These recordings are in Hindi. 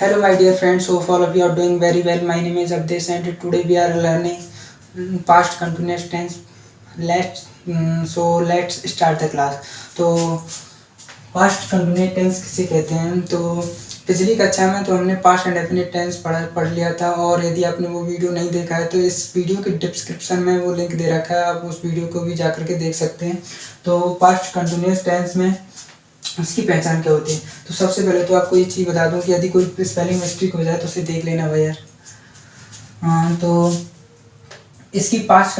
Hello, my dear friends. Hope all of you are doing very well. My name is Abdesh, and today we are learning past continuous tense. Let's start the class. तो पास्ट कंटिन्यूस टेंस किसे कहते हैं? तो पिछली कक्षा में तो हमने पास्ट इंडेफिनिट टेंस पढ़ लिया था, और यदि आपने वो वीडियो नहीं देखा है तो इस वीडियो के डिस्क्रिप्शन में वो लिंक दे रखा है, आप उस वीडियो को भी जा करके देख सकते हैं। तो पास्ट कंटिन्यूस टेंस में इसकी पहचान क्या होती है? तो सबसे पहले तो आपको ये चीज़ बता दूं कि यदि कोई स्पेलिंग मिस्टेक हो जाए तो उसे देख लेना भाई यार। तो इसकी पास्ट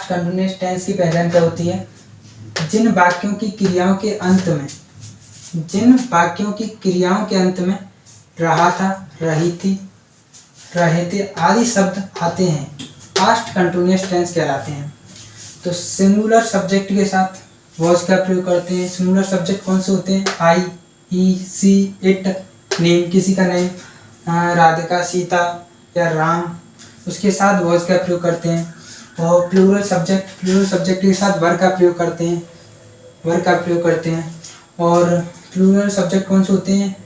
कंटिन्यूस टेंस की पहचान क्या होती है? जिन वाक्यों की क्रियाओं के अंत में रहा था, रही थी, रहे थे आदि शब्द आते हैं, पास्ट कंटिन्यूस टेंस कहलाते हैं। तो सिंगुलर सब्जेक्ट के साथ वॉज का प्रयोग करते हैं। सिंगुलर सब्जेक्ट कौन से होते हैं? आई, ही, सी, इट, नेम, किसी का नेम, राधिका, सीता या राम, उसके साथ वॉज का प्रयोग करते हैं। और प्लूरल सब्जेक्ट के साथ वर्ब का प्रयोग करते हैं। और प्लूरल सब्जेक्ट कौन से होते हैं?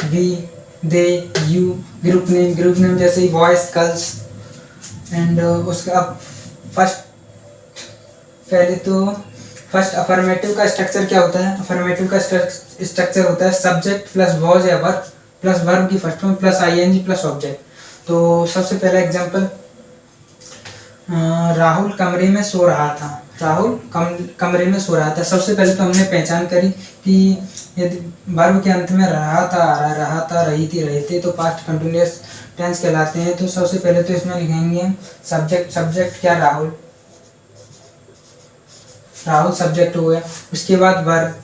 We, they, you. Group name जैसे बॉयज, गर्ल्स। एंड उसका फर्स्ट अफर्मेटिव का स्ट्रक्चर क्या होता है? अफर्मेटिव का स्ट्रक्चर होता है सब्जेक्ट प्लस वॉज या वर्ब प्लस वर्ब की first form plus ING plus object. तो सबसे पहला एग्जांपल, राहुल कमरे में सो रहा था। कमरे में सो रहा था। सबसे पहले तो हमने पहचान करी कि यदि वर्ब के अंत में रहा था, रही थी, रहे थे, तो पास्ट कंटिन्यूअस टेंस कहलाते हैं। तो सबसे पहले तो इसमें लिखेंगे सब्जेक्ट क्या? राहुल सब्जेक्ट हो गया। उसके बाद वर्ब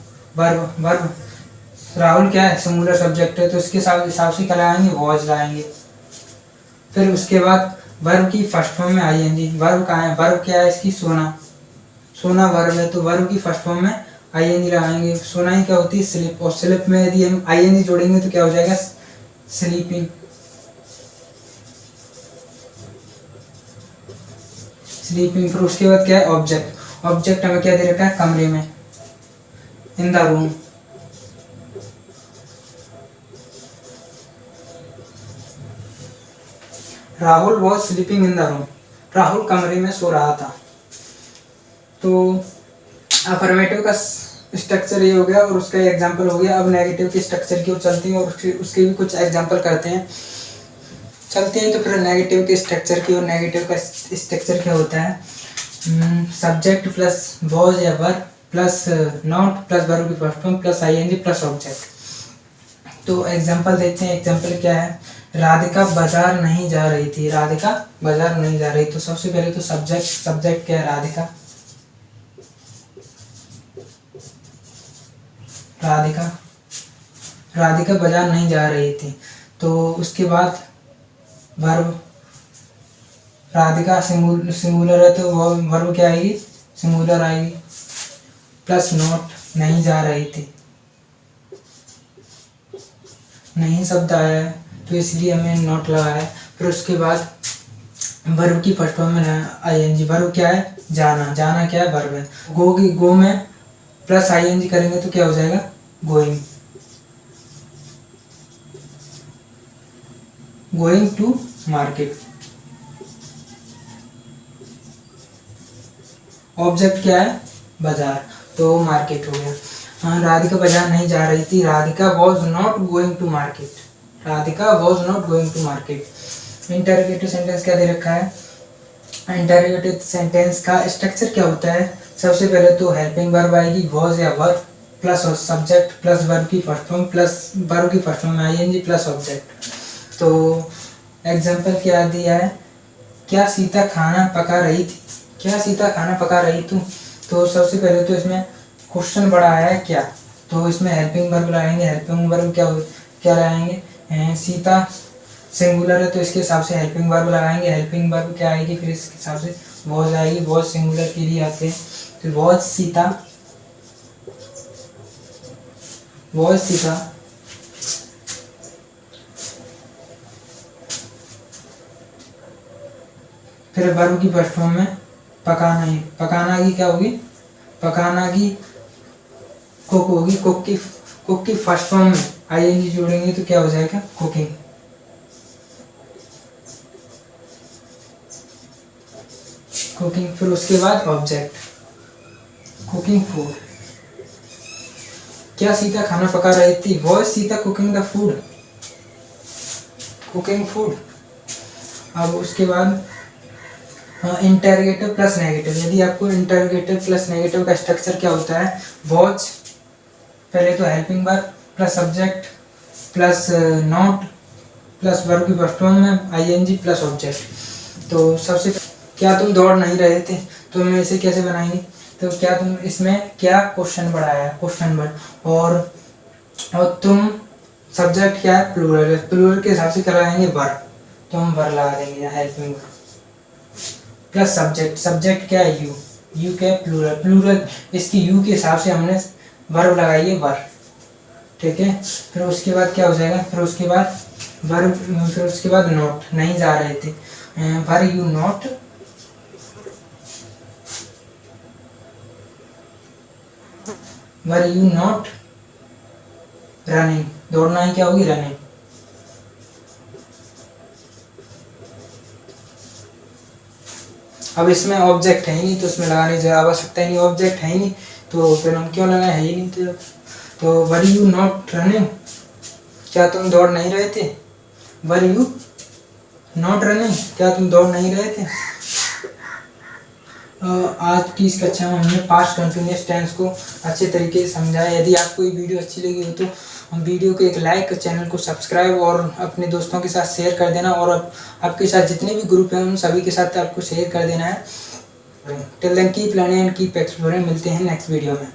राहुल क्या है? सिंगुलर सब्जेक्ट है, तो इसके हिसाब से क्या लाएंगे? वॉज लाएंगे। फिर उसके बाद वर्ब की फर्स्ट फॉर्म में आईएनजी। वर्ब कहाँ है? वर्ब क्या है इसकी? सोना वर्ब है, तो वर्ब की फर्स्ट फॉर्म में आईएनजी लगाएंगे। सोना ही क्या होती है? स्लिप। और स्लिप में यदि हम आईएनजी जोड़ेंगे तो क्या हो जाएगा? स्लीपिंग। फिर उसके बाद क्या है? ऑब्जेक्ट हमें क्या दे रखा है? कमरे में, in the room. Rahul was sleeping in the room. Rahul कमरे में सो रहा था। तो अफर्मेटिव का स्ट्रक्चर ये हो गया और उसका एग्जांपल हो गया। अब नेगेटिव के स्ट्रक्चर की ओर चलते हैं और उसके भी कुछ एग्जांपल करते हैं। तो फिर नेगेटिव के स्ट्रक्चर की ओर। नेगेटिव का स्ट्रक्चर क्या होता है? सब्जेक्ट प्लस वॉज या verb plus not plus verb की first form plus ING plus object. तो एग्जांपल देखते हैं। एग्जांपल क्या है? राधिका बाजार नहीं जा रही थी। राधिका बाजार नहीं जा रही। तो सबसे पहले तो सब्जेक्ट क्या है? राधिका बाजार नहीं जा रही थी। तो उसके बाद वर्ब, राधिका सिंगुलर है तो वर्ब क्या आएगी? सिंगुलर आएगी। प्लस नॉट, नहीं जा रही थी, नहीं शब्द आया है तो इसलिए हमने नॉट लगाया है। फिर उसके बाद वर्ब की फर्स्ट फॉर्म में आईएनजी। वर्ब क्या है? जाना क्या है? वर्ब है। गो में प्लस आईएनजी करेंगे तो क्या हो जाएगा? Going to market. ऑब्जेक्ट क्या है? बाजार, तो मार्केट हो गया। राधिका बाजार नहीं जा रही थी। Radhika was not going to market. Interrogative sentence क्या दे रखा है? इंटरोगेटिव सेंटेंस का स्ट्रक्चर क्या होता है? सबसे पहले तो हेल्पिंग वर्ब आएगी, वॉज या verb plus subject plus verb की फर्स्ट फॉर्म प्लस वर्ब की फर्स्ट फॉर्म में आईएनजी प्लस ऑब्जेक्ट। तो एग्जांपल क्या दिया है? क्या सीता खाना पका रही थी? तो सबसे पहले तो इसमें क्वेश्चन बड़ा है क्या, तो इसमें हेल्पिंग वर्ब लगाएंगे। हेल्पिंग वर्ब क्या लगाएंगे? सीता सिंगुलर है तो इसके हिसाब से हेल्पिंग वर्ब लगाएंगे। हेल्पिंग वर्ब क्या आएगी? फिर इसके हिसाब से वॉज आएगी। वॉज सिंगुलर के लिए आते हैं, तो वॉज सीता। फिर वर्ब की फर्स्ट फॉर्म में पकाना की क्या होगी? पकाना की कुक होगी। कुक की फर्स्ट फॉर्म में आईएनजी जोड़ेंगे तो क्या हो जाएगा, कुकिंग। कुकिंग, फिर उसके बाद ऑब्जेक्ट, कुकिंग फूड। क्या सीता खाना पका रही थी, was Sita cooking the food, cooking food. अब उसके बाद इंटरोगेटिव प्लस नेगेटिव। यदि आपको इंटरोगेटिव प्लस नेगेटिव का स्ट्रक्चर क्या होता है, वॉच पहले तो helping verb plus subject plus not plus verb की फर्स्ट फॉर्म में आईएनजी प्लस ऑब्जेक्ट। तो सबसे क्या तुम दौड़ नहीं रहे थे, तो हम इसे कैसे बनाएंगे, तो क्या तुम, इसमें क्या क्वेश्चन बढ़ाया है, क्वेश्चन वर्ड, और तुम सब्जेक्ट क्या है, प्लूरल है, प्लूरल के हिसाब से क्या लगाएंगे, वर्ब, तो हम वर्ब लगा देंगे यहाँ helping verb plus subject. Subject क्या है, यू, यू क्या है, प्लूरल, प्लूरल इसकी यू के हिसाब से हमने वर्ब लगाई है, वर्ब, ठीक है। फिर उसके बाद क्या हो जाएगा, फिर उसके बाद वर्ब, फिर उसके बाद नॉट, नहीं जा रहे थे, were you not, were you not running, दौड़ना ही क्या होगी, रनिंग। अब इसमें ऑब्जेक्ट है ही नहीं तो इसमें लगाने की आवश्यकता ही नहीं, ऑब्जेक्ट है ही नहीं तो फिर हम क्यों लगाए, है ही नहीं। तो वर यू नॉट रनिंग, क्या तुम दौड़ नहीं रहे थे, वर यू नॉट रनिंग, क्या तुम दौड़ नहीं रहे थे। आज की इस कक्षा में हमने पास्ट कंटिन्यूअस टेंस को अच्छे तरीके से समझाया। यदि आपको ये वीडियो अच्छी लगी हो तो हम वीडियो को एक लाइक, चैनल को सब्सक्राइब और अपने दोस्तों के साथ शेयर कर देना, और आपके साथ जितने भी ग्रुप हैं उन सभी के साथ आपको शेयर कर देना है। Till then keep learning and keep exploring. मिलते हैं नेक्स्ट वीडियो में।